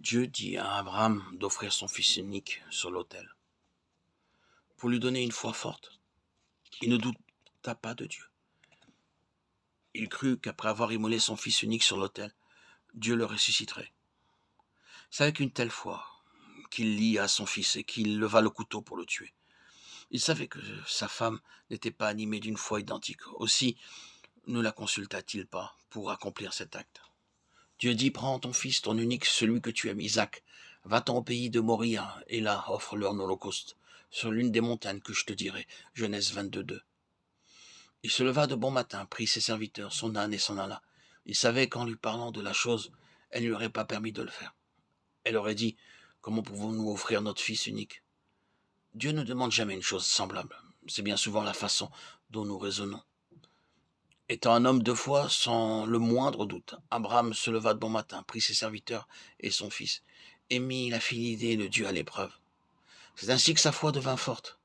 Dieu dit à Abraham d'offrir son fils unique sur l'autel pour lui donner une foi forte. Il ne douta pas de Dieu. Il crut qu'après avoir immolé son fils unique sur l'autel, Dieu le ressusciterait. C'est avec une telle foi qu'il lia son fils et qu'il leva le couteau pour le tuer. Il savait que sa femme n'était pas animée d'une foi identique. Aussi ne la consulta-t-il pas pour accomplir cet acte. Dieu dit, prends ton fils, ton unique, celui que tu aimes, Isaac, va-t'en au pays de Moria, et là, offre-le en holocauste, sur l'une des montagnes que je te dirai. Genèse 22:2. Il se leva de bon matin, prit ses serviteurs, son âne et s'en alla. Il savait qu'en lui parlant de la chose, elle ne lui aurait pas permis de le faire. Elle aurait dit, comment pouvons-nous offrir notre fils unique? Dieu ne demande jamais une chose semblable. C'est bien souvent la façon dont nous raisonnons. Étant un homme de foi, sans le moindre doute, Abraham se leva de bon matin, prit ses serviteurs et son fils, et mit la fidélité de Dieu à l'épreuve. C'est ainsi que sa foi devint forte.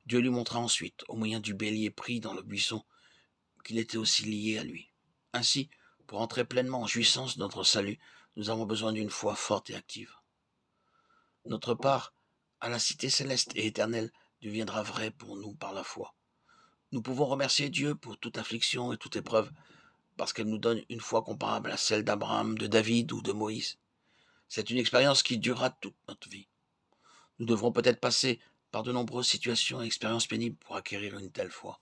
Dieu lui montra ensuite, au moyen du bélier pris dans le buisson, qu'il était aussi lié à lui. Ainsi, pour entrer pleinement en jouissance de notre salut, nous avons besoin d'une foi forte et active. Notre part à la cité céleste et éternelle deviendra vraie pour nous par la foi. Nous pouvons remercier Dieu pour toute affliction et toute épreuve, parce qu'elle nous donne une foi comparable à celle d'Abraham, de David ou de Moïse. C'est une expérience qui durera toute notre vie. Nous devrons peut-être passer par de nombreuses situations et expériences pénibles pour acquérir une telle foi.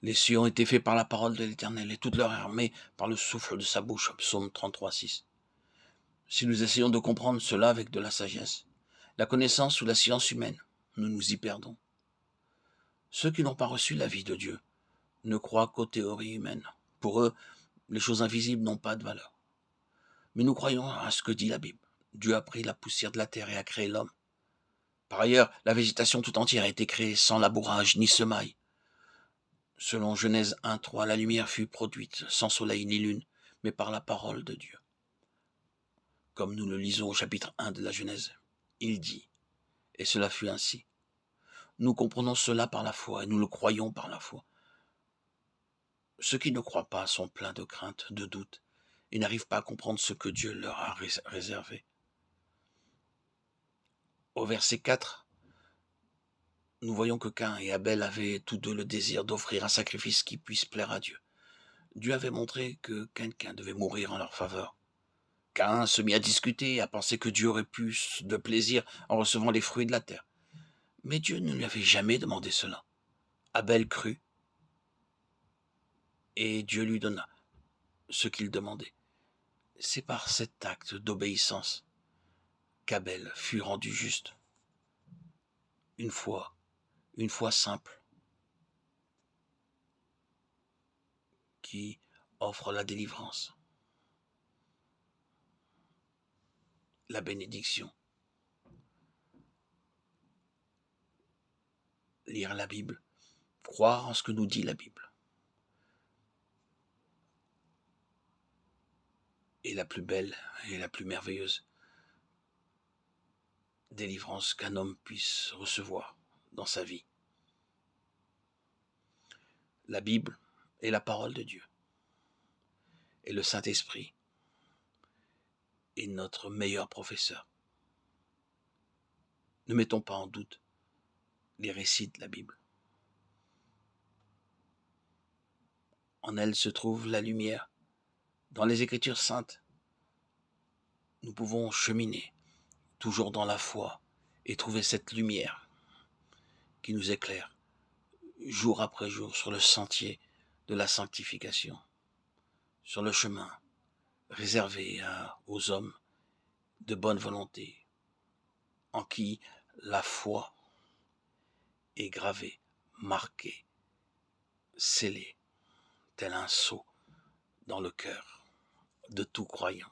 Les cieux ont été faits par la parole de l'Éternel et toute leur armée par le souffle de sa bouche. Psaume 33:6. Si nous essayons de comprendre cela avec de la sagesse, la connaissance ou la science humaine, nous nous y perdons. Ceux qui n'ont pas reçu la vie de Dieu ne croient qu'aux théories humaines. Pour eux, les choses invisibles n'ont pas de valeur. Mais nous croyons à ce que dit la Bible. Dieu a pris la poussière de la terre et a créé l'homme. Par ailleurs, la végétation tout entière a été créée sans labourage ni semaille. Selon Genèse 1:3, la lumière fut produite sans soleil ni lune, mais par la parole de Dieu. Comme nous le lisons au chapitre 1 de la Genèse, il dit, et cela fut ainsi. Nous comprenons cela par la foi et nous le croyons par la foi. Ceux qui ne croient pas sont pleins de crainte, de doute, et n'arrivent pas à comprendre ce que Dieu leur a réservé. Au verset 4, nous voyons que Caïn et Abel avaient tous deux le désir d'offrir un sacrifice qui puisse plaire à Dieu. Dieu avait montré que quelqu'un devait mourir en leur faveur. Caïn se mit à discuter et à penser que Dieu aurait plus de plaisir en recevant les fruits de la terre. Mais Dieu ne lui avait jamais demandé cela. Abel crut et Dieu lui donna ce qu'il demandait. C'est par cet acte d'obéissance qu'Abel fut rendu juste. Une foi simple qui offre la délivrance, la bénédiction. Lire la Bible, croire en ce que nous dit la Bible. Et la plus belle et la plus merveilleuse délivrance qu'un homme puisse recevoir dans sa vie. La Bible est la parole de Dieu. Et le Saint-Esprit est notre meilleur professeur. Ne mettons pas en doute les récits de la Bible. En elle se trouve la lumière. Dans les Écritures saintes, nous pouvons cheminer toujours dans la foi et trouver cette lumière qui nous éclaire jour après jour sur le sentier de la sanctification, sur le chemin réservé aux hommes de bonne volonté, en qui la foi est gravée, marquée, scellée, tel un sceau dans le cœur de tout croyant.